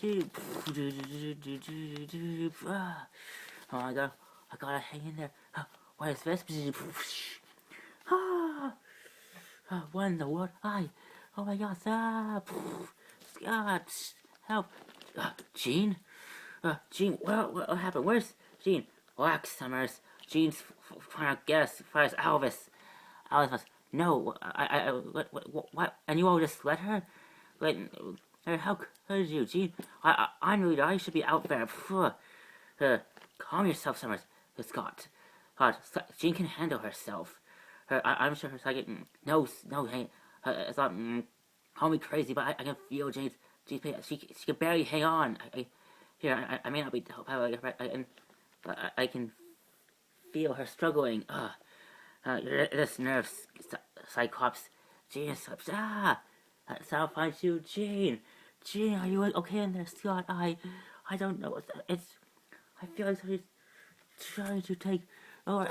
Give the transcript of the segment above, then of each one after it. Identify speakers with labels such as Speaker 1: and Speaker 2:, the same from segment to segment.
Speaker 1: Oh, I gotta hang in there. What is this? Ah, what in the world? Oh my God! God, help! Jean? Jean, what happened? Where's Jean? Relax, Summers. Jean's trying to get us, find us Elvis. Elvis, no, what? And you all just let her? How could you, Jean? I knew that I should be out there. Calm yourself, Summers. Scott. Jean can handle herself. I'm sure her psychic. No, hey, it's not. Call me crazy, but I can feel Jean's pain. She can barely hang on. I may not be I can feel her struggling. This nerve cyclops. Jean, sound finds you, Jean. Jean, are you okay in there, Scott? I don't know. I feel like somebody's trying to take over.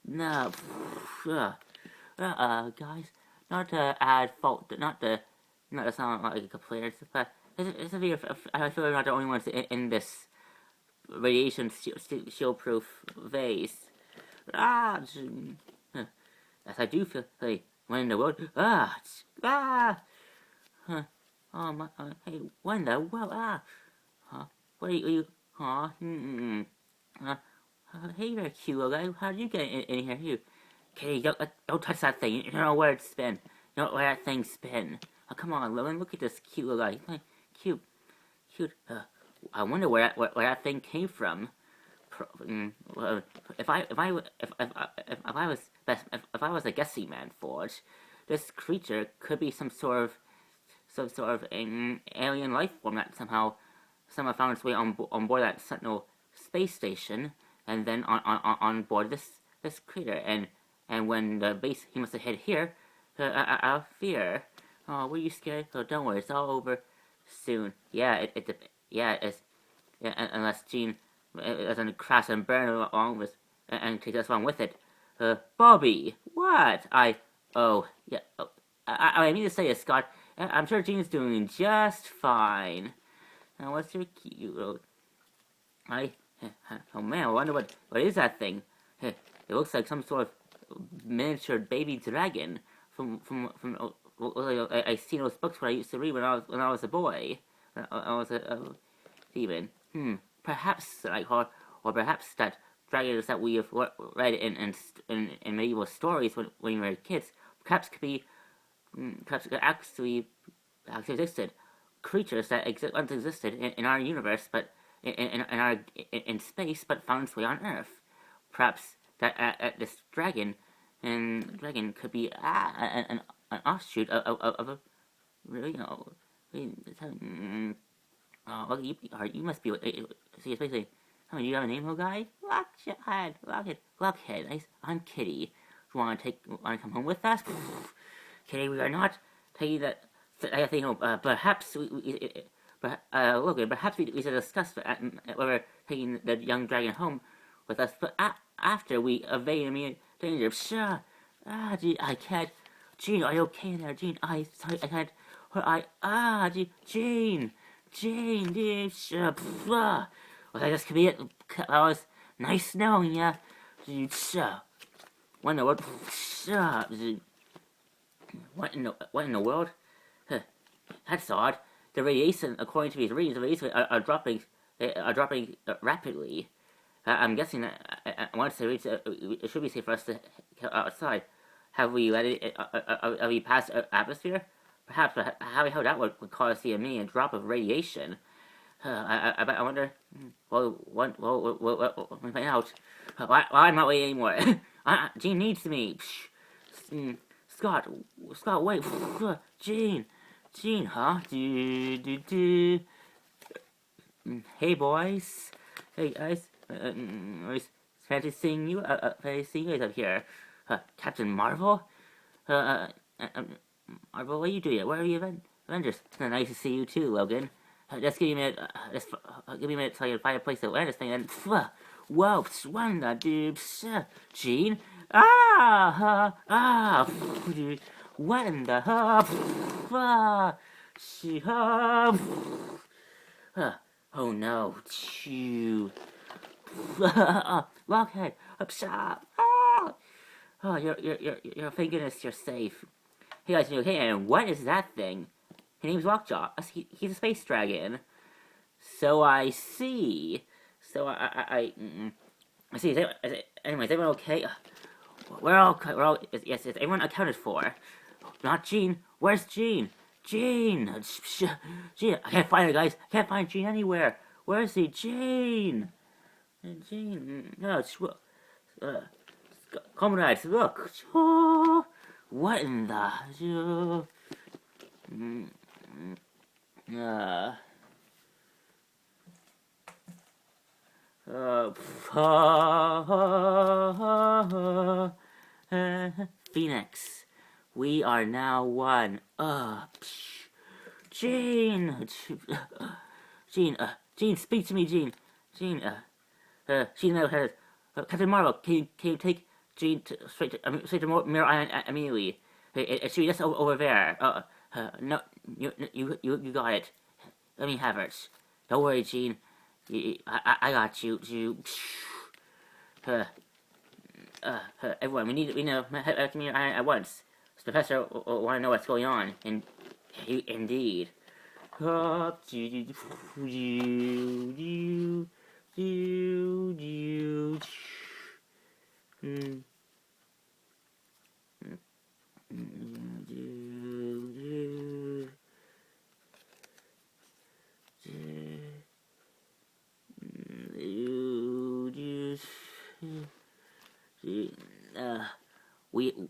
Speaker 1: No, guys, not to add fault, not to sound like a complainer, but I feel I'm not the only ones in this radiation shield-proof vase. As I do feel like when in the world, oh my, hey, what in the world, what are you, hey there, cute little guy, how did you get in here, you? Kitty, don't touch that thing, you don't know where it spin, you don't know where that thing spin. Oh, come on, Lillian, look at this cute little guy, cute, I wonder where that thing came from. If I was a guessing man, Forge, this creature could be some sort of alien life form that somehow found its way on board that Sentinel space station, and then on board this crater, and when the base he must have hit here, out of fear. Oh, were you scared? Oh, don't worry, it's all over soon. Yeah, unless Jean doesn't crash and burn along with and take us along with it. Bobby, what? I mean to say is, Scott, I'm sure Jean's doing just fine. Now, what's your cute? Oh man, I wonder what is that thing? It looks like some sort of miniature baby dragon from I see those books when I used to read when I was a boy. I was a demon. Perhaps or perhaps that dragons that we have read in medieval stories when we were kids, perhaps actually existed. Creatures that once existed in our universe, but in space, but found its way on Earth. Perhaps that this dragon could be an offshoot of a really, well, you must be. See, especially. Do you have a name, little guy? Lockhead. I'm Kitty. Want to come home with us? Kitty, we are not taking that. I think. Perhaps perhaps we should discuss whether taking the young dragon home with us. But after we evade immediate danger. Gee, I can't. Jean, are you okay in there, Jean? I can't. Jean. Well, that just could be it. That was nice knowing ya. What in the world? What in the world? That's odd. The radiation, according to these readings, the radiation are dropping rapidly. I'm guessing that once they reach, it should be safe for us to go outside. Have we let it? Have we passed atmosphere? Perhaps, but how that would cause the immediate drop of radiation. I wonder. Well, we find out. Why I'm not waiting anymore. Jean needs me. Scott, wait. Jean, huh? Hey boys. Hey guys. It's fancy seeing you. Fancy seeing you guys up here. Captain Marvel. Uh, Marvel, what are you doing? Where are you, Avengers? It's nice to see you too, Logan. Just give me a minute. Give me a minute till I can find a place to land this thing. And whoa, Wanda, dude, Jean. What in the she oh no, chew. Lockhead, shop. Oh, you're thank goodness you're safe. Hey guys, okay, and what is that thing? His name's Lockjaw. He's a space dragon. So I see. So I see. Anyways, is everyone okay? We're all. Yes, is everyone accounted for? Not Jean. Where's Jean? Jean! Jean! I can't find her, guys. I can't find Jean anywhere. Where is he? Jean! Jean. No, it's. Comrades, look. Oh, what in the. Phoenix, we are now one. Jean, Jean, speak to me, Jean. Jean, she's now headed. Captain Marvel, can you take Jean straight to Mirror Island immediately? It should be just over there. No, you got it. Let me have it. Don't worry, Jean. I got you. Everyone, we know to Mirror Island at once. The professor will want to know what's going on. And indeed.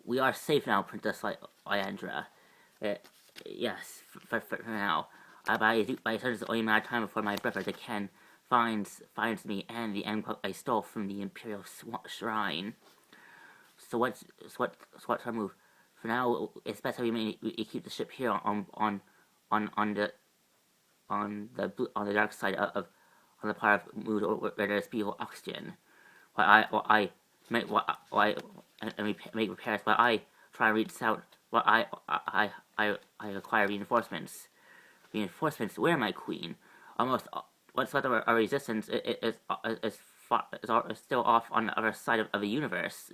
Speaker 1: We are safe now, Princess Lyandra. Yes, for now. By the only matter of time before my brother Ken finds me and the end I stole from the Imperial Shrine. So what's our move? For now, it's best that we keep the ship here on the dark side of on the part of mood where there's beautiful oxygen. While I make repairs. While I try to reach out. While I acquire reinforcements. Reinforcements? Where, my queen? Almost what's left of our resistance is still off on the other side of the universe.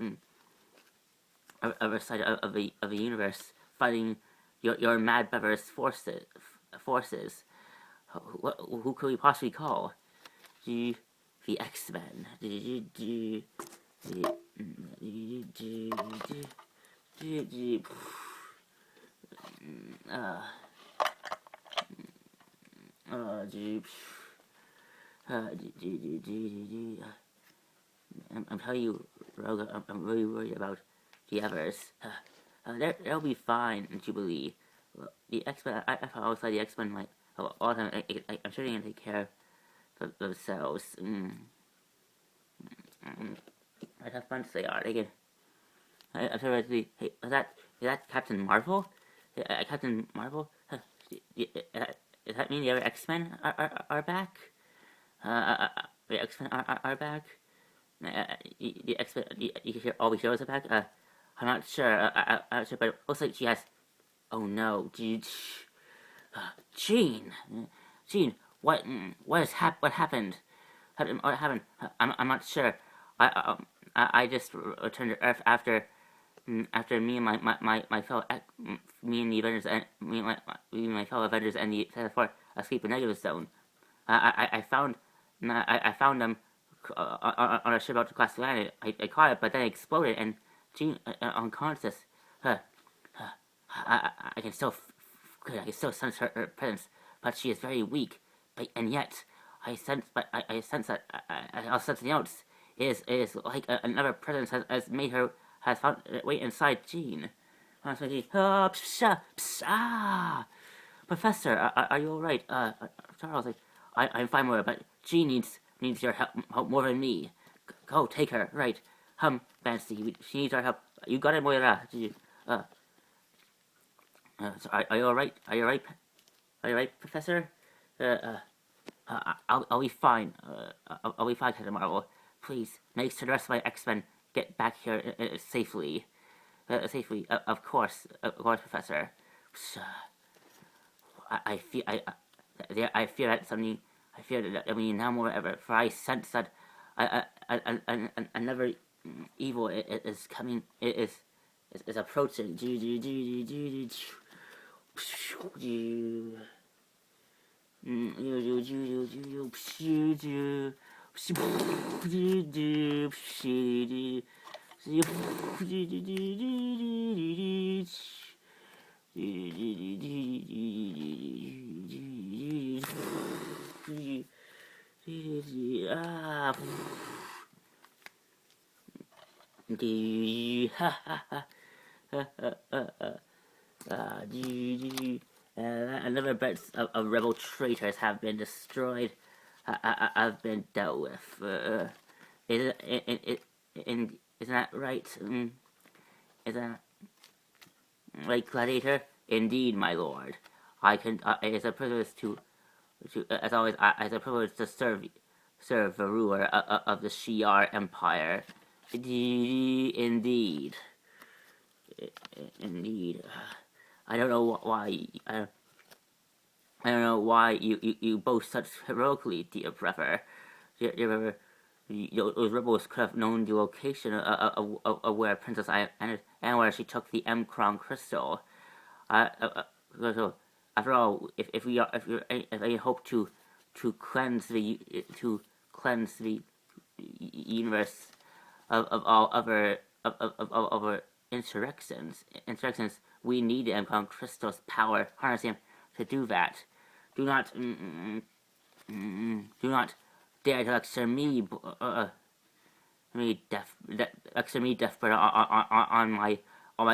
Speaker 1: Other side of the universe, fighting your mad brother's forces. Who could we possibly call? The X-Men. I'm telling you, Rogue, I'm really worried about the others. They'll be fine, Jubilee. The X-Men, I thought outside the X-Men, like, all the time, I'm sure they can take care of themselves. I'd have fun to say, they can. I'm sure hey, is that Captain Marvel? Captain Marvel? Does that mean the other X-Men are back? The X-Men are back? The X-Men, you can hear all the heroes are back? I'm not sure. I'm not sure, but it looks like she has. Oh no, Jean, what happened? What happened? I'm not sure. I just returned to Earth after me and my fellow me and the Avengers and my fellow Avengers and the Fantastic escaped the negative zone. I found them on a ship out to Class Planet. I caught it, but then it exploded and Jean unconscious. I can still sense her presence, but she is very weak. And yet I sense that something else is like another presence has made her has found way inside Jean. Professor, are you alright? Charles, I'm fine with her, but Jean needs your help more than me. Go, take her, right. Fancy, she needs our help. You got it, Moira. So are you alright? Are you alright? Are you alright, Professor? I'll be fine. I'll be fine, Captain Marvel. Please, make sure the rest of my X-Men get back here safely. Safely, of course, Professor. I feel I fear that something. I fear that now more than ever. For I sense that another evil is coming. It is approaching. Another batch of rebel traitors have been destroyed. Have been dealt with. Isn't that right? Is that right, Gladiator? Indeed, my lord. I can. It's a privilege to as always. It's a privilege to serve the ruler of the Shi'ar Empire. Indeed. I don't know why. I don't know why you boast such heroically, dear brother. Those rebels could have known the location of where Princess and where she took the Mcron crystal. So after all, if we hope to cleanse the universe of all other insurrections, we need the Mcron crystal's power, harnessing to do that. Do not dare to lecture me, desperate on my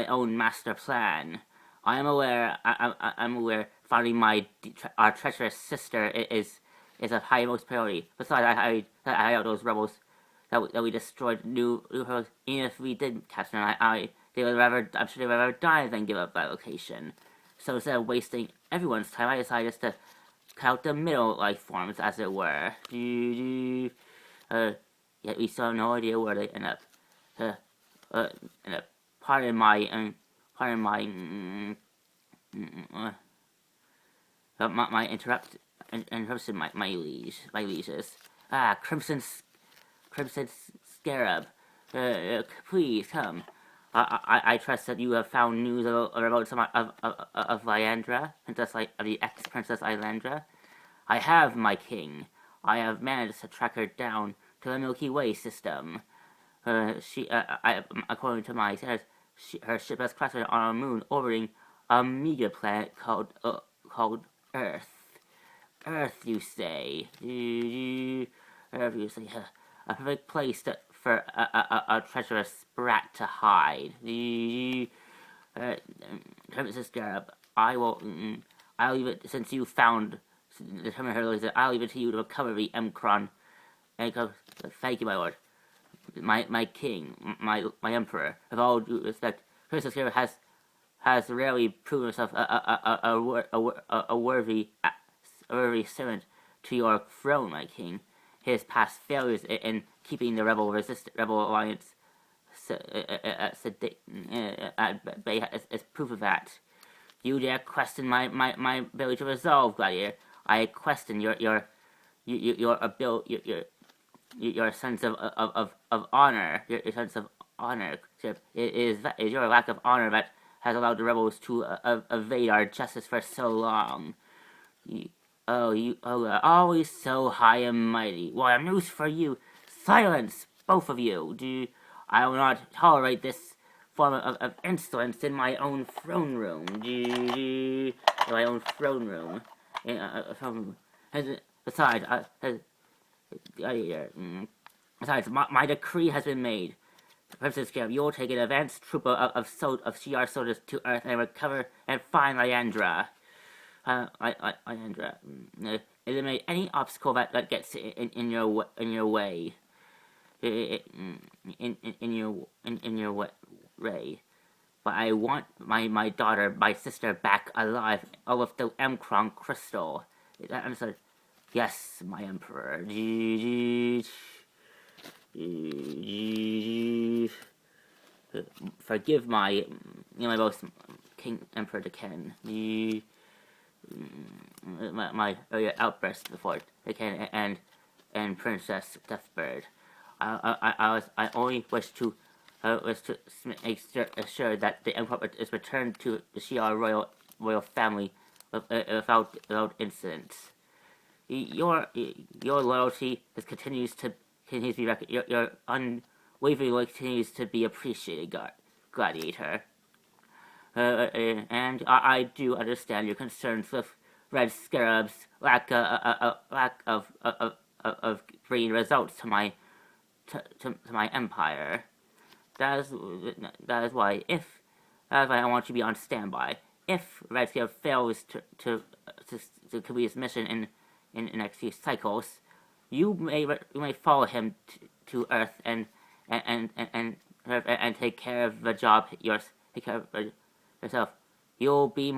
Speaker 1: own master plan. I'm aware. Finding our treacherous sister is of highmost priority. Besides, I out those rebels that we destroyed. New heroes. Even if we did capture them, I'm sure they would rather die than give up that location. So instead of wasting everyone's time, I decided just to count the middle life forms, as it were. Yet we still have no idea where they end up. Pardon my interruption, my lieges. Crimson Scarab. Please come. I trust that you have found news about some of Lyandra, the ex-Princess Lyandra. I have, my king. I have managed to track her down to the Milky Way system. According to my status, her ship has crashed on a moon orbiting a meteor planet called Earth. Earth, you say? Earth, you say? A perfect place for a treacherous sprat to hide. Mrs. Scarab, I'll leave it, since you found I'll leave it to you to recover the Mcron. Thank you, my lord. My king, my emperor. With all due respect, Mrs. Scarab has rarely proven himself a worthy servant to your throne, my king. His past failures in keeping the rebel alliance at bay is proof of that. You dare question my ability to resolve, Gladiator. I question your ability, your sense of honor, your sense of honor. It is your lack of honor that has allowed the rebels to evade our justice for so long. You are always so high and mighty. Well, I have news for you. Silence, both of you. I will not tolerate this form of insolence in my own throne room. My own throne room. Besides, my decree has been made. Princess Scarab, you will take an advanced troop of Shi'ar soldiers to Earth and recover and find Lyandra. Andra, eliminate any obstacle that gets in your way. In your way. But I want my daughter, my sister, back alive, all with the Emkron crystal. I'm sorry. Yes, my emperor. Forgive my most King Emperor Ken. My outburst before Ken and Princess Deathbird. I only wish to make sure that the Emperor is returned to the Shi'ar royal family without incident. Your loyalty continues to be your unwavering loyalty continues to be appreciated, Gladiator. And I do understand your concerns with Red Scarab's lack of bringing results to my empire. That is why I want you to be on standby. If Red Scarab fails to complete his mission in the next few cycles, you may follow him to Earth and take care of the job yourself. You'll be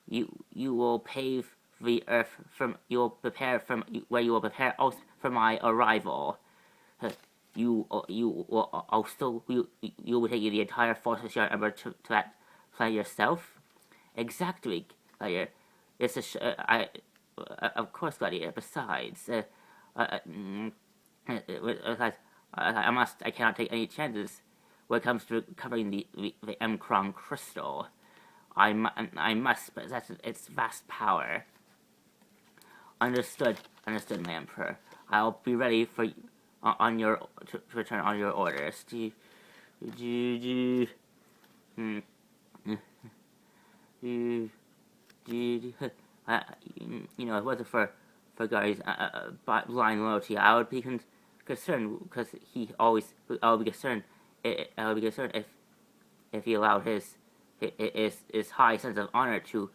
Speaker 1: you will pave the earth where you will prepare us for my arrival. You will take the entire force of your emperor to that planet yourself. Exactly, Gladiator. It's of course, Gladiator. Besides, I cannot take any chances when it comes to recovering the Emkron crystal. I must possess its vast power. Understood, my emperor. I'll be ready for to return on your orders. If it wasn't for Gary's blind loyalty, I would be concerned because I would be concerned if he allowed his high sense of honor to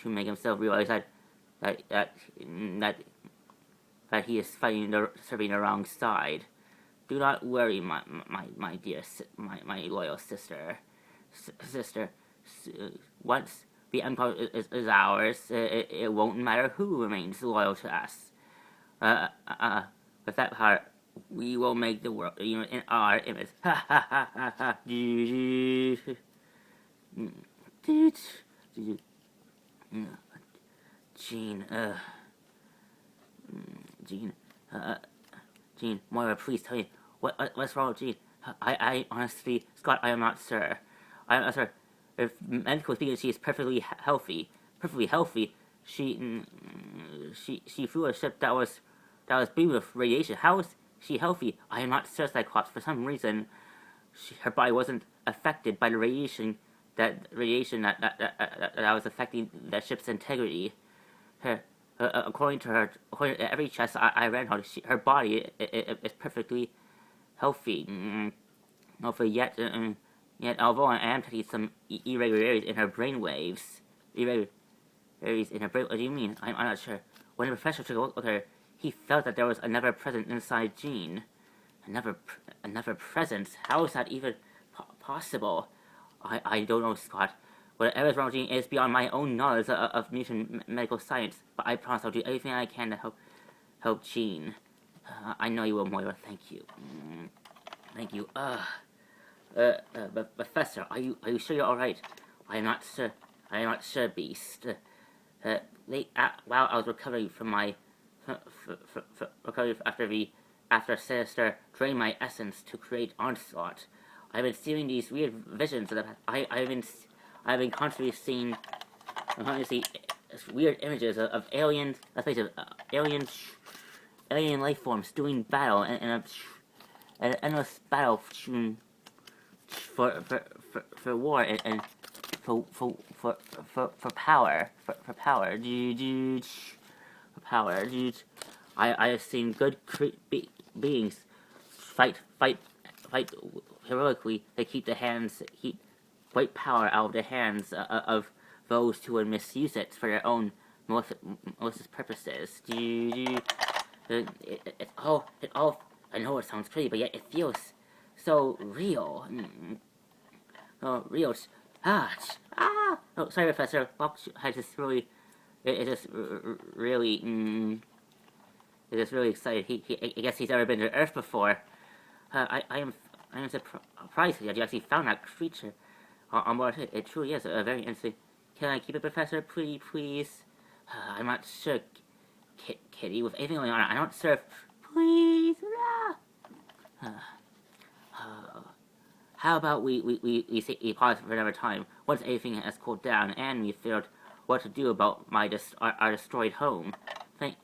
Speaker 1: make himself realize that he is serving the wrong side. Do not worry, my dear, my loyal sister. Once the empire is ours, it won't matter who remains loyal to us. With that power, we will make the world in our image. Ha ha ha ha ha. Jean, Jean, Moira, please tell me what's wrong with Jean. I honestly, Scott, I am not sure. I'm not sure. If medically speaking, she is perfectly healthy. She flew a ship that was beamed with radiation. How is she healthy? I am not sure, Cyclops. For some reason, her body wasn't affected by the radiation that was affecting the ship's integrity. According to every test I ran on, her body is perfectly healthy. Yet, although I am taking some irregularities in her brainwaves, what do you mean? I'm not sure. When the professor took a look at her, he felt that there was another presence inside Jean. Another presence? How is that even possible? I don't know, Scott. Whatever is wrong with Jean is beyond my own knowledge of mutant medical science, but I promise I'll do everything I can to help Jean. I know you will, Moira. Thank you. Thank you. Professor, are you sure you're all right? I am not sure, Beast. While I was recovering from my after Sinister drained my essence to create Onslaught, I've been seeing these weird visions that I've been constantly seeing weird images of aliens, alien life forms doing battle and an endless battle for war and for power. I have seen good beings fight heroically to keep great power out of the hands those who would misuse it for their own malicious purposes. It all. I know it sounds crazy, but yet it feels so real. Real. Oh, sorry, Professor. I just really, it just really, it just really excited. I guess he's never been to Earth before. I am surprised that you actually found that creature on board. It truly is a very interesting. Can I keep it, Professor? Please. I'm not sure, Kitty. With anything going on, I don't serve. Please. How about we pause for another time once everything has cooled down and we figured out what to do about our destroyed home. Thank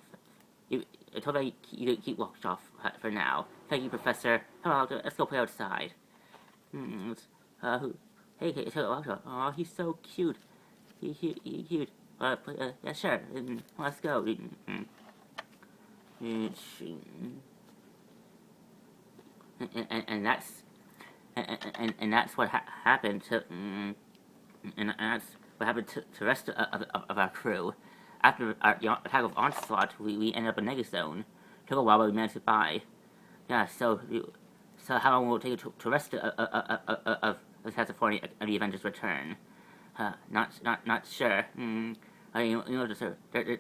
Speaker 1: you. I told you to keep locked off for now. Thank you, Professor. Come on, let's go play outside. Hey, oh, he's so cute. He's cute. Yeah, sure. Let's go. And that's what happened to and that's what happened to the rest of our crew. After our attack of onslaught, we ended up in Nega Zone. Took a while, but we managed to buy. Yeah, so how long will it take to rest of the California and the Avengers return? Not sure. The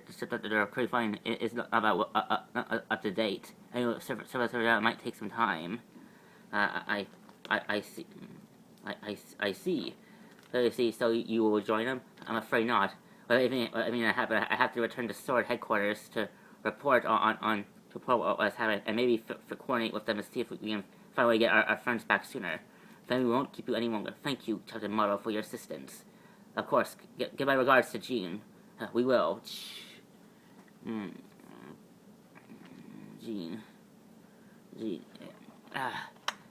Speaker 1: crew fine is not about up to date. Server might take some time. I see. I see. So you will join them? I'm afraid not. Well, I have to return to Sword headquarters to report on what's happening, and maybe for coordinate with them to see if we can find a way to get our friends back sooner. Then we won't keep you any longer. Thank you, Captain Marvel, for your assistance. Of course, give my regards to Jean. We will. Jean. Hey,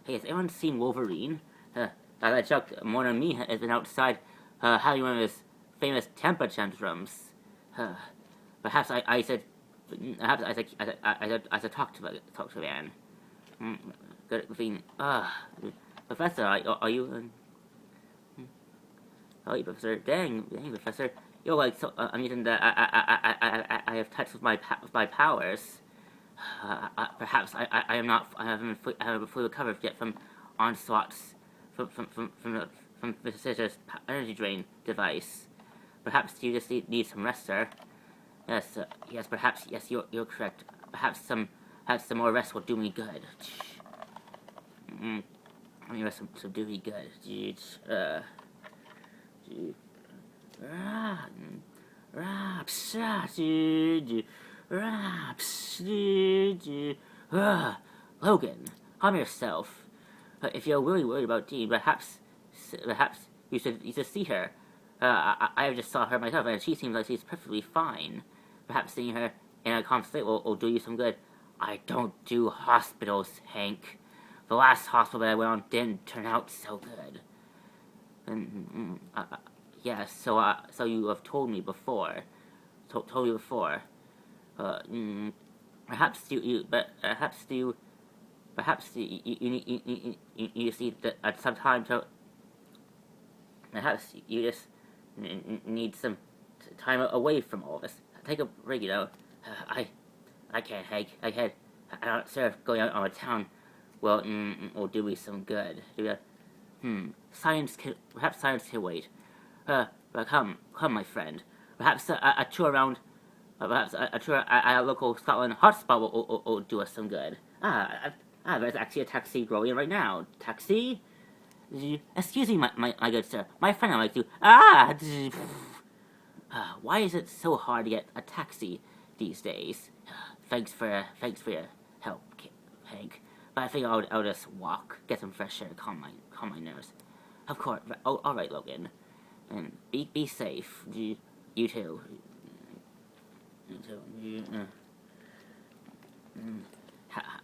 Speaker 1: has anyone seen Wolverine? That joke more than me has been outside having one of his famous temper tantrums. Perhaps I said talk to man. Good thing. Professor, are you? Oh, Professor, dang, Professor, you're like so amusing that I have touched with my powers. Perhaps I haven't fully recovered yet from onslaughts from Visitor's energy drain device. Perhaps you just need some rest, sir. Yes, perhaps, yes, you're correct. Perhaps some more rest will do me good. Let me rest some do me good. Logan, calm yourself. If you're really worried about Jean, perhaps you should see her. I just saw her myself, and she seems like she's perfectly fine. Perhaps seeing her in a calm state will do you some good. I don't do hospitals, Hank. The last hospital that I went on didn't turn out so good. Yes, so you have told me before. Perhaps you see that at some time to. Perhaps you just need some time away from all this. Take a break, I can't, Hank. I don't serve going out on a town. Will do me some good. Perhaps science can wait. But come, my friend. Perhaps a tour around. Perhaps a tour at a local Scotland hotspot will do us some good. There's actually a taxi rolling right now. Taxi? Excuse me, my good sir. My friend would like to. Why is it so hard to get a taxi these days? Thanks for your help, Hank. But I think I'll just walk, get some fresh air, calm my nerves. Of course. All right, Logan. And be safe. You too.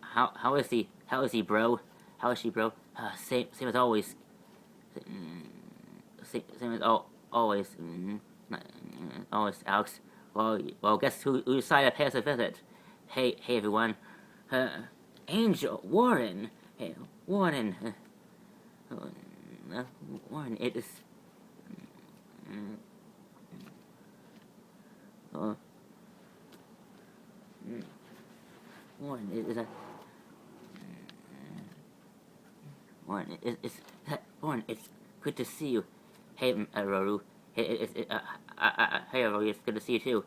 Speaker 1: How is he? How is he, bro? How is she, bro? Same as always. Same as always. Always, Alex. Well, guess who decided to pay us a visit? Hey, everyone. Angel, Warren. Hey, Warren. Warren, it is. Uh, Warren, is that Warren? Warren? It's good to see you. Hey, Roru. Hey, Roru. It's good to see you too.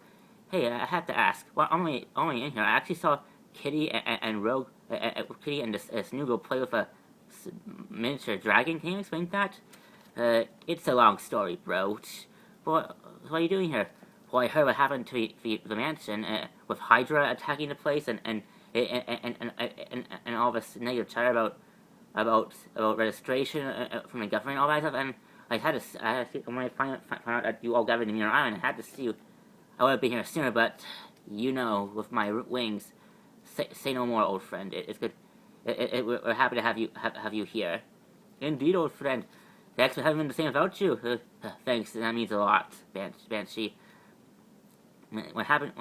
Speaker 1: Hey, I have to ask. Well, only in here. I actually saw Kitty and Rogue. Kitty and this new girl play with a miniature dragon. Can you explain that? It's a long story, bro. What are you doing here? Well, I heard what happened to the mansion with Hydra attacking the place and all this negative chatter about registration from the government and all that stuff. And I had to when I found out that you all gathered in your island, I had to see you. I would have been here sooner, but with my wings. Say no more, old friend. It's good. We're happy to have you here. Indeed, old friend. Thanks for having been the same about you. Thanks, that means a lot, Banshee. What happened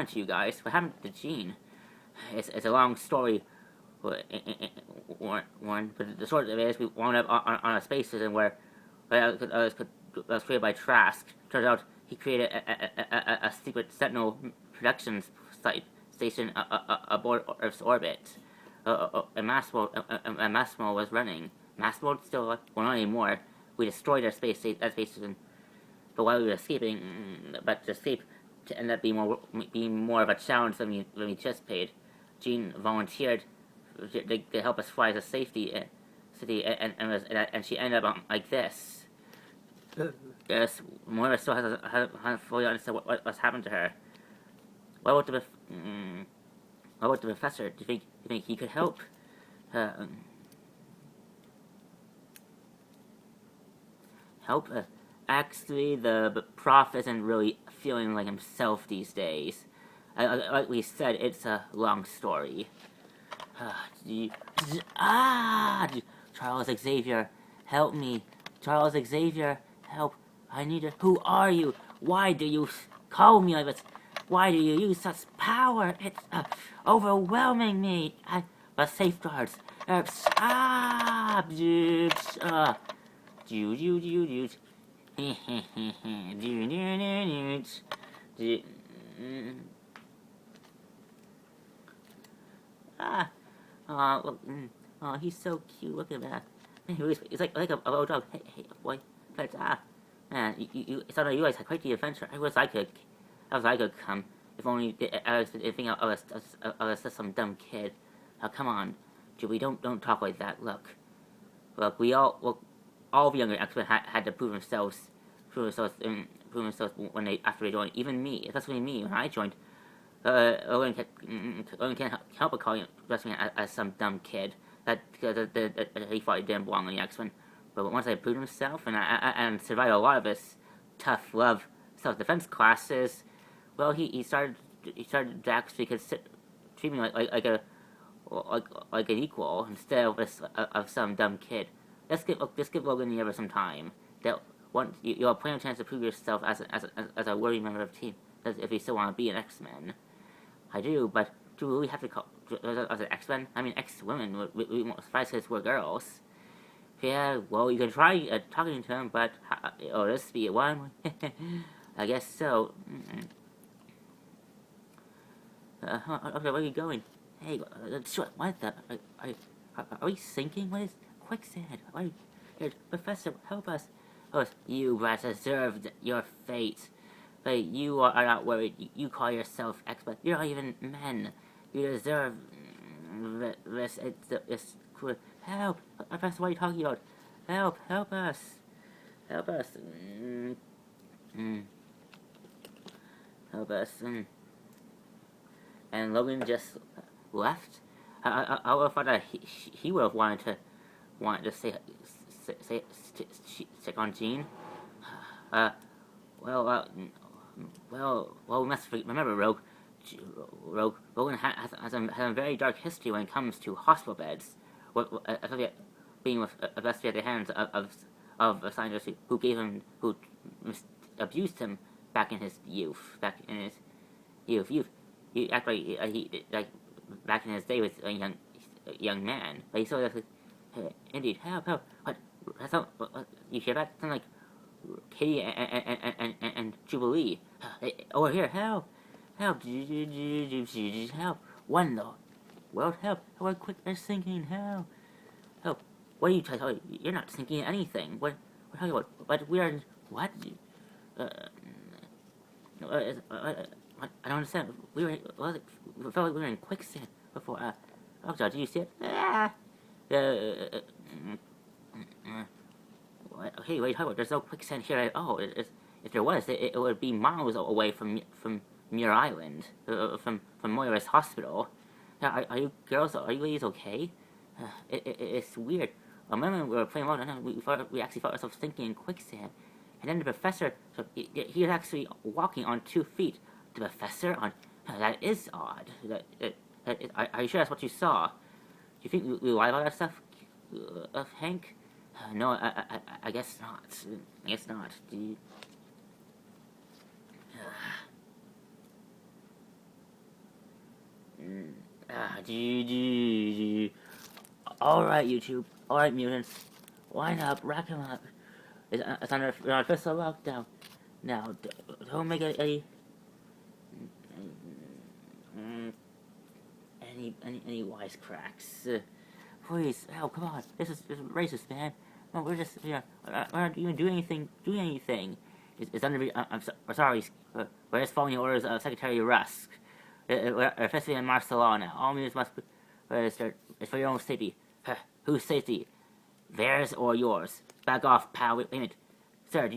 Speaker 1: to you guys? What happened to Jean? It's a long story, Warren. But the short of it is, we wound up on a space station where was created by Trask. Turns out he created a secret Sentinel production station aboard Earth's orbit. And Massimo was running. Massimo still, well, not anymore. We destroyed that space station. But while we were escaping, to escape to end up being more of a challenge than we anticipated. Jean volunteered to help us fly to safety, and she ended up like this. Yes, Moira still hasn't fully understood what's happened to her. What about the professor? Do you think he could help? Help? Actually, the prof isn't really feeling like himself these days. Like we said, it's a long story. Charles Xavier, help me. Charles Xavier, help. I need a... Who are you? Why do you call me like this? Why do you use such power? It's overwhelming me. The safeguards. He's so cute. Look at that. It's like a little dog. Hey, boy. It's not you guys had quite the adventure. I wish I could come. If only I was thinking I was just some dumb kid. Now come on, Julie, don't talk like that. Look, all the younger X-Men had to prove themselves when after they joined. Even me, especially me, when I joined. Owen can't help but call me as some dumb kid that he thought he didn't belong in the X-Men. But once I proved himself and survived a lot of his tough love self-defense classes, well, he started to actually treat me like an equal instead of some dumb kid. Let's give Logan the other some time. You'll have plenty of chance to prove yourself as a worthy member of the team. If you still want to be an X-Men. I do, but do we have to call as an X-Men? I mean, X-women. We won't surprise because we're girls. Yeah, well, you can try talking to him, but this be one. I guess so. Okay, where are you going? Hey, what the? Are we sinking? What is quicksand? Professor, help us! Oh, you brats deserved your fate. But you are not worried. You call yourself expert. You're not even men. You deserve this. It's cool. Help! Professor, what are you talking about? Help us! Help us! Help us! And Logan just left. I would have thought that he would have wanted to stick on Jean. Well, we must remember, Rogue. Logan has a very dark history when it comes to hospital beds. Being arrested at the hands of a scientist who abused him back in his youth. He act like back in his day with a young man. But he still indeed help. What? You hear that? Sounds like Katie and Jubilee. Hey, over here, help! Help! Help! What in the world? Help! Help! Quick, they're sinking! Help! Help! What are you talking about? You're not sinking anything. What are you talking about? But we are. What? Uh, I don't understand. We were. Well, we felt like we were in quicksand before. Oh God, did you see it? What? Hey, what are you talking about? There's no quicksand here at all. If there was, it would be miles away from Muir Island, from Moira's hospital. Are you girls? Are you ladies okay? It's weird. I remember we were playing around, and we actually found ourselves sinking in quicksand. And then the professor, so he was actually walking on 2 feet. The professor on that is odd. Are you sure that's what you saw? Do you think we lied about that stuff, Hank? No, I guess not. I guess not. Do you... Alright, YouTube. Alright, mutants. Line up, rack 'em up. It's under official lockdown. Now, don't make any wisecracks. Please, oh, come on. This is racist, man. No, we're just, we're not even doing anything. It's under, I'm sorry, we're just following the orders of Secretary Rusk. We're officially in martial law now. All mutants must be registered. It's for your own safety. Whose safety? Theirs or yours? Back off, pal. Wait a minute. Sir,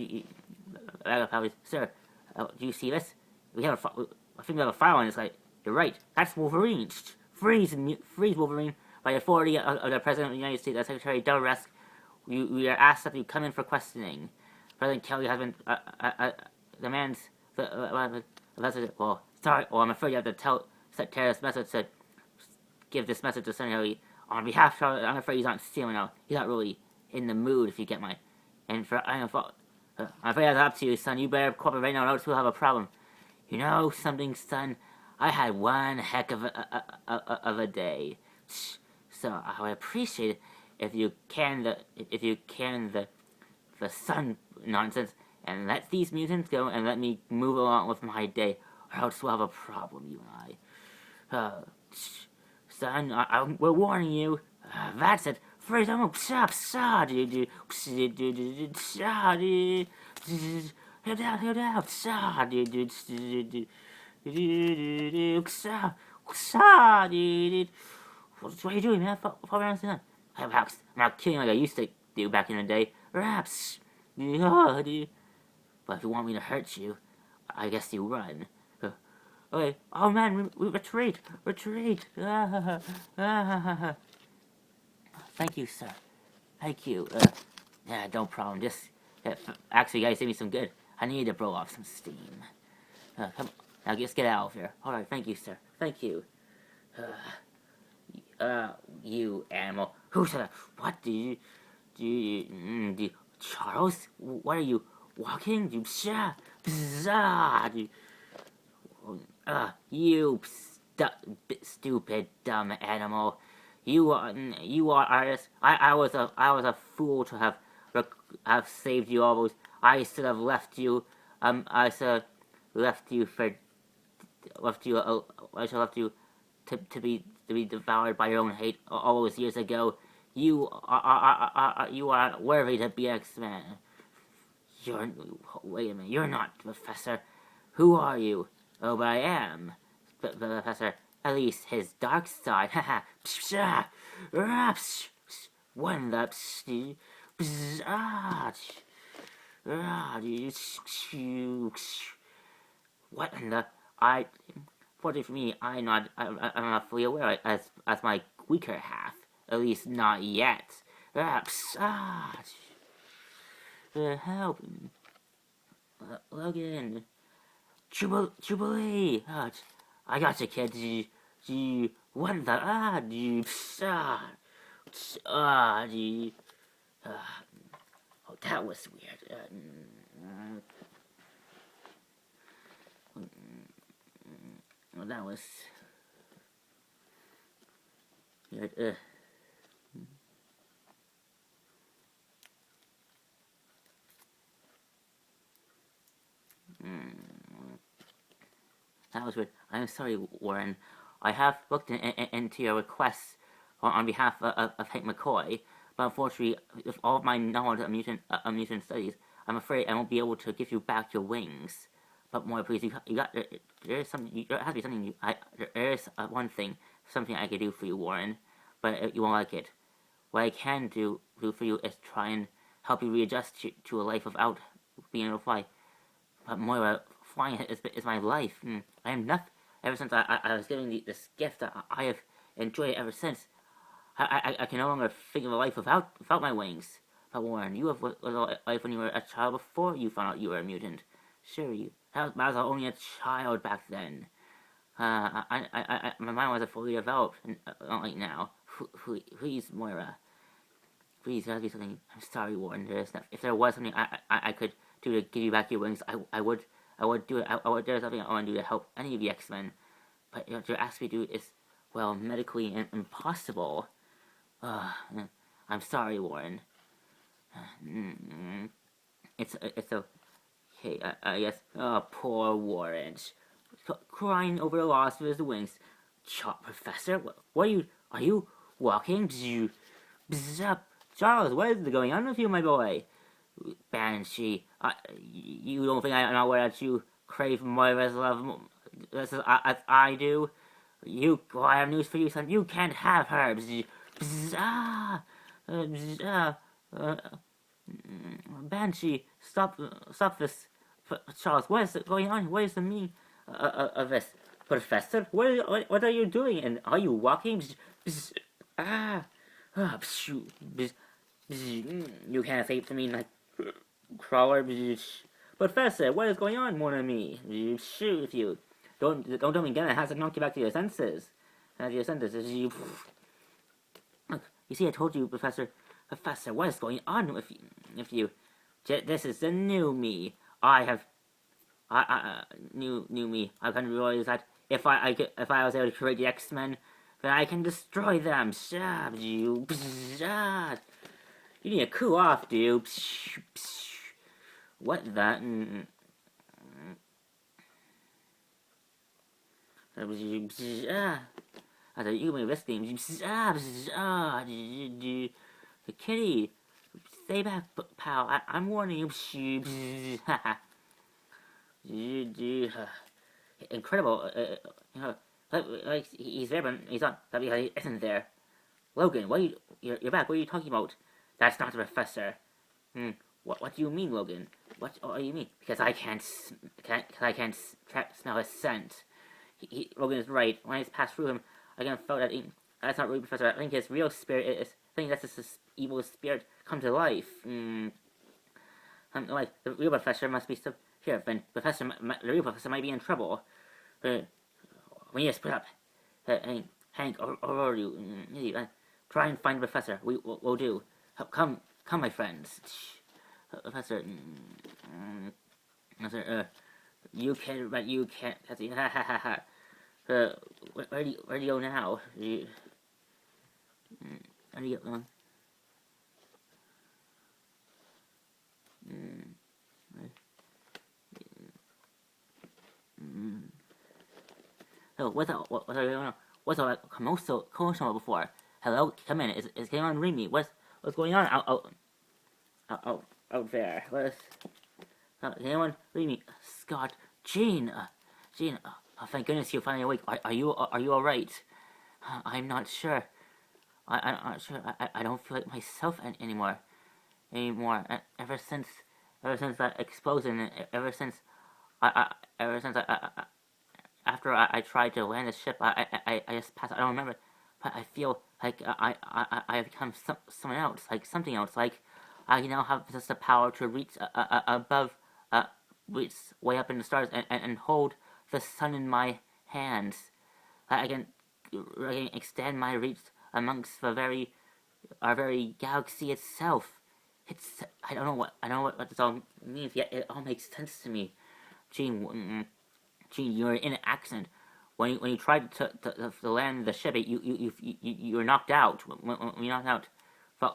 Speaker 1: back off, pal. Sir, do you see this? I think we have a file on this guy. You're right. That's Wolverine. Freeze, Wolverine. By authority of the President of the United States, Secretary Del Rusk, we are asked that you come in for questioning. President Kelly has been demands well, sorry. Well, I'm afraid you have to tell this message to give this message to Senator on behalf of Charlotte. I'm afraid he's not feeling out. He's not really in the mood, if you get my. And I'm afraid that's up to you, son. You better cooperate right now, or else we'll have a problem. You know something, son? I had one heck of a day. So I would appreciate it if you can the sun nonsense and let these mutants go and let me move along with my day, or else we'll have a problem, you and I. Son, we're warning you. That's it. Freeze! I'm dude. Heal down. What are you doing, man? Fall around the I'm not killing like I used to do back in the day. Raps. But if you want me to hurt you, I guess you run. Okay. Oh man, we retreat. Thank you, sir. Thank you. Yeah, no problem. Just actually, you guys did me some good. I need to blow off some steam. Come on. Now just get out of here. Alright, thank you, sir. Thank you. You animal. Who said that? What do you Charles? What are you walking? You stupid dumb animal. You are artist. I was a fool to have saved you almost. I should have left you. I should have left you to be devoured by your own hate all those years ago. You are worthy to be X-Men. Wait a minute. You're not Professor. Who are you? Oh, but I am. Professor. At least his dark side. Haha. One that. What in the? Fortunately for me, I'm not fully aware as my weaker half. At least not yet. Help. Logan. Jubilee. I got you, kid. What the? Oh, that was weird. That was weird. That was weird. I'm sorry, Warren. I have looked into your requests on behalf of Hank McCoy, but unfortunately, with all of my knowledge of mutant studies, I'm afraid I won't be able to give you back your wings. But more, please, you got there is something. There has to be something. There is one thing, something I could do for you, Warren, but you won't like it. What I can do for you is try and help you readjust to a life without being able to fly. But Moira, flying is my life. I am nothing. Ever since I was given this gift, I have enjoyed it ever since. I can no longer think of a life without my wings. But Warren, you have a life when you were a child before you found out you were a mutant. Sure, I was only a child back then. My mind wasn't fully developed, not like now. Please, Moira. Please, there has to be something. I'm sorry, Warren. If there was something I could do to give you back your wings, I would do it. There's something I want to do to help any of the X-Men. But what you're asking me to do is, well, medically impossible. I'm sorry, Warren. It's okay. I guess. Oh, poor Warren, crying over the loss of his wings. Professor, what are you walking? Charles, what is going on with you, my boy? Banshee, you don't think I'm aware that you crave Moira's love as I do? I have news for you, son. You can't have her. Banshee, stop this. Charles, what is going on? What is the meaning of this? Professor, what are you doing? And are you walking? You can't escape from me like crawler. Professor, what is going on, mon ami? Shoot with you. Don't tell me again. It has to knock you back to your senses. Look, you see, I told you, Professor. Professor, what is going on with you? This is the new me. New me. I can realize that if I was able to create the X-Men, then I can destroy them. You need to cool off, dude. What the? I thought you were listening. The kitty. Stay back, pal. I'm warning you. Incredible. Like he's there, but he's not. That because he isn't there. Logan, you're back. What are you talking about? That's not the professor. What do you mean, Logan? What do you mean? Because I can't smell his scent. Logan is right. When I passed through him, I kind of felt that that's not really Professor. I think his real spirit is. I think that's his evil spirit come to life. Like the real Professor must be still here. Then the real Professor might be in trouble. We need to split up. Hank, or you try and find the Professor. We'll do. Come, my friends. Professor, you can, but you can't. Ha ha ha ha. Where do you go now? Where do you go? So what's all that commotion before? Hello, come in. Is anyone read me? What's going on out there? Can anyone read me? Scott, Jean. Oh, thank goodness you're finally awake. Are you all right? I'm not sure. I'm not sure. I don't feel like myself anymore. Ever since that explosion. Ever since after I tried to land the ship, I just passed. I don't remember, but I feel like I have become someone else, like something else. Like I now have just the power to reach above, reach way up in the stars and hold the sun in my hands. I can extend my reach amongst our very galaxy itself. I don't know what this all means yet. It all makes sense to me. Gene, you're in an accident. When you tried to land the ship, you were knocked out. When you knocked out,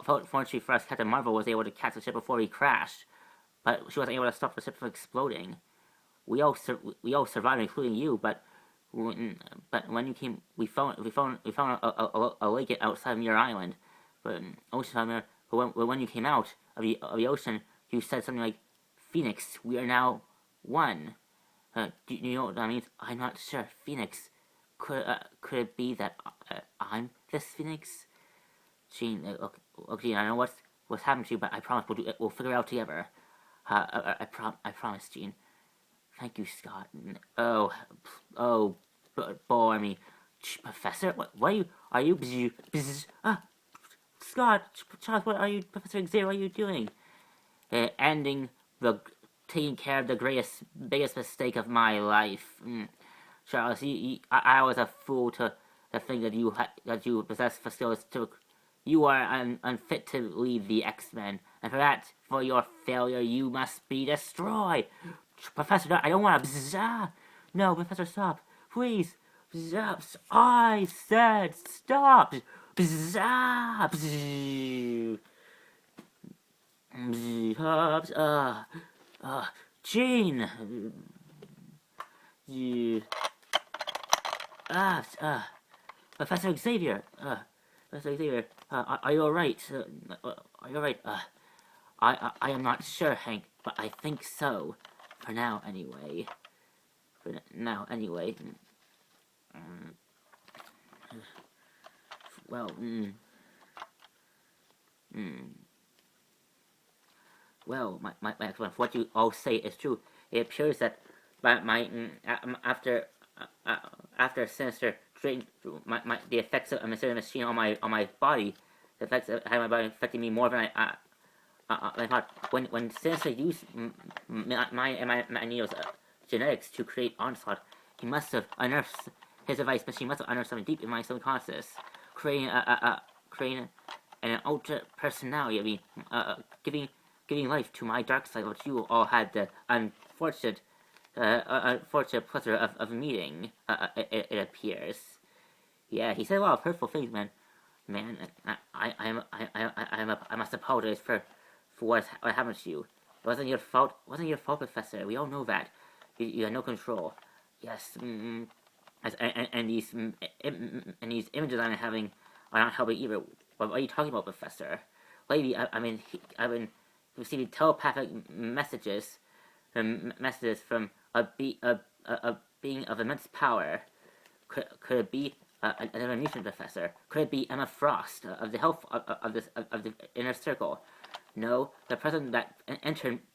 Speaker 1: fortunately for us, Captain Marvel was able to catch the ship before he crashed, but she wasn't able to stop the ship from exploding. we all survived, including you. But when you came, we found a lake outside of your island, but ocean. But when you came out of the ocean, you said something like, "Phoenix, we are now one." Do you know what that means? I'm not sure. Phoenix. Could it be that I'm this Phoenix? Gene, okay, I know what's happened to you, but I promise we'll figure it out together. I promise, Gene. Thank you, Scott. Oh, bore me, Professor. What are you? Scott, Charles, what are you, Professor Xavier? What are you doing? Ending the taking care of the biggest mistake of my life. Charles, I was a fool to think that you possess facilities to. You are unfit to lead the X-Men, and for your failure, you must be destroyed. Professor, I don't want to. No, Professor, stop, please. I said stop. Gene. Professor Xavier. Professor Xavier. Are you alright? Are you alright? I am not sure, Hank, but I think so. For now, anyway. Well, Well, my excellent, what you all say is true. It appears that after Sinister drained the effects of a Mysterio Machine on my body, the effects of having my body affecting me more than I thought. When Sinister used my Neo's genetics to create Onslaught, he must have unearthed his device, but she must have unearthed something deep in my subconscious, creating an alternate personality. I mean, giving life to my dark side, which you all had the unfortunate pleasure of meeting. It appears. Yeah, he said a lot of hurtful things, man. I must apologize for what happened to you. It wasn't your fault. Professor. We all know that. You had no control. Yes. And these images I'm having are not helping either. What are you talking about, Professor? Lately, I've been receiving telepathic messages from a being of immense power. Could it be another mutant, Professor? Could it be Emma Frost of the health of the inner circle? No, the person that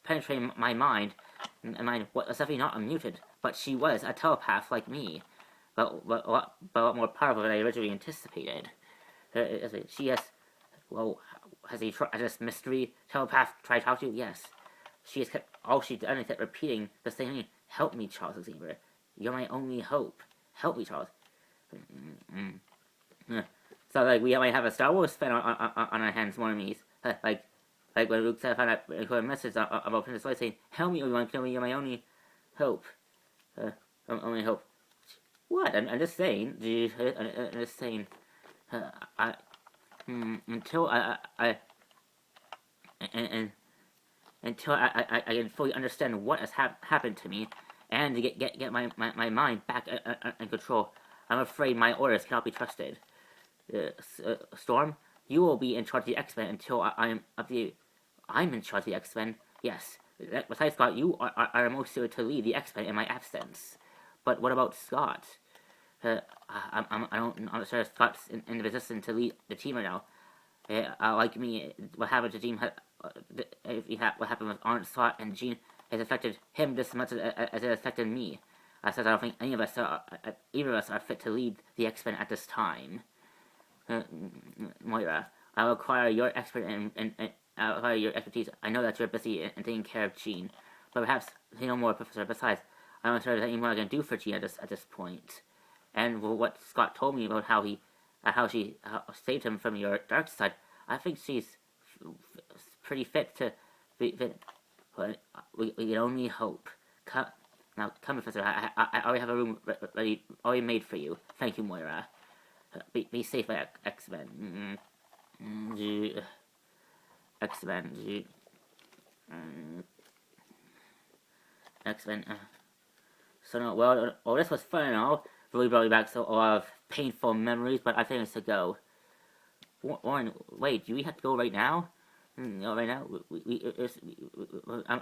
Speaker 1: penetrated my mind was definitely not a mutant, but she was a telepath like me, but a lot more powerful than I originally anticipated. She has. Well, has this mystery telepath tried to talk to you? Yes. She has kept all she's done is kept repeating the same thing. Help me, Charles Xavier. You're my only hope. Help me, Charles. So we might have a Star Wars fan on our hands, more than these. Like when Luke said, found out a message about Princess Leia saying, "Help me, Obi-Wan Kenobi. You're my only hope." Only hope. What? I'm just saying. I'm just saying. Until I can fully understand what has happened to me, and to get my mind back in control, I'm afraid my orders cannot be trusted. Storm, you will be in charge of the X-Men until I'm in charge of the X-Men. Yes. Besides Scott, you are most suited to lead the X-Men in my absence. But what about Scott? I'm not sure Scott's in the position to lead the team right now. Like me, what happened to Gene, what happened with Onslaught and Gene has affected him just as much as it affected me. I said I don't think either of us are fit to lead the X-Men at this time. Moira, I will acquire your expertise. I know that you're busy in taking care of Gene, but perhaps say no more, Professor. Besides, I'm not sure there's any more I can do for Gene at this point. And what Scott told me about how she saved him from your dark side, I think she's pretty fit to be fit. But we can only hope. Come, Professor. I already have a room ready, already made for you. Thank you, Moira. Be safe, X-Men. X-Men. X-Men. So no, well, this was fun and all. Really brought me back so a lot of painful memories, but I think it's to go. Warren, wait, do we have to go right now? No, right now,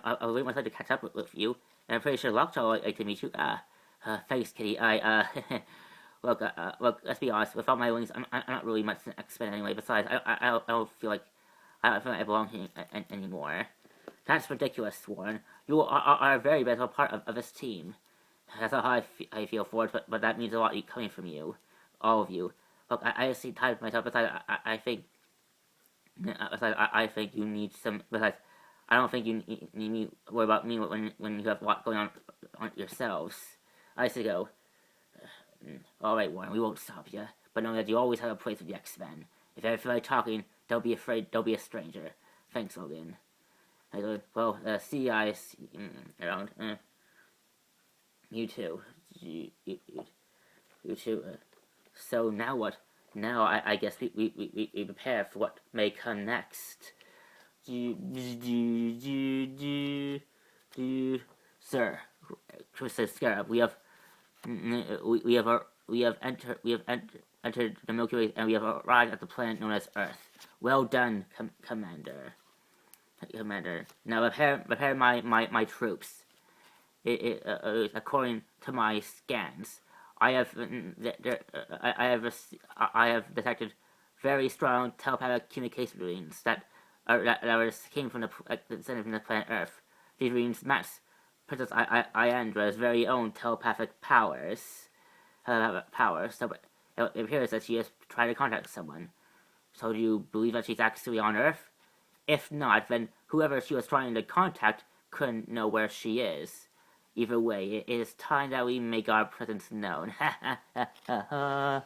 Speaker 1: I'll wait myself to catch up with you. And I'm pretty sure Lockjaw would like to meet you. Thanks, Kitty. Look, let's be honest. Without my wings, I'm not really much to expend anyway. Besides, I don't feel like I belong here anymore. That's ridiculous, Warren. You are a very vital part of this team. That's how I feel for it, but that means a lot coming from you. All of you. Look, I just see tired of myself. Besides, I think... Besides, I think you need some... Besides, I don't think you need me worry about me when you have a lot going on yourselves. I say go. Alright, Warren, we won't stop you. But know that you always have a place with the X-Men. If you ever feel like talking, don't be afraid, don't be a stranger. Thanks, Logan. I go, well, see you guys around. You too. You too. So now what? Now I guess we prepare for what may come next. Sir, Chris Scarab, we have entered the Milky Way and we have arrived at the planet known as Earth. Well done, Commander. Now prepare my troops. According to my scans, I have detected very strong telepathic communication readings that came from the planet Earth. These readings match Princess Iandra's very own telepathic powers. So it appears that she has tried to contact someone. So do you believe that she's actually on Earth? If not, then whoever she was trying to contact couldn't know where she is. Either way, it is time that we make our presence known. Ha ha ha ha ha.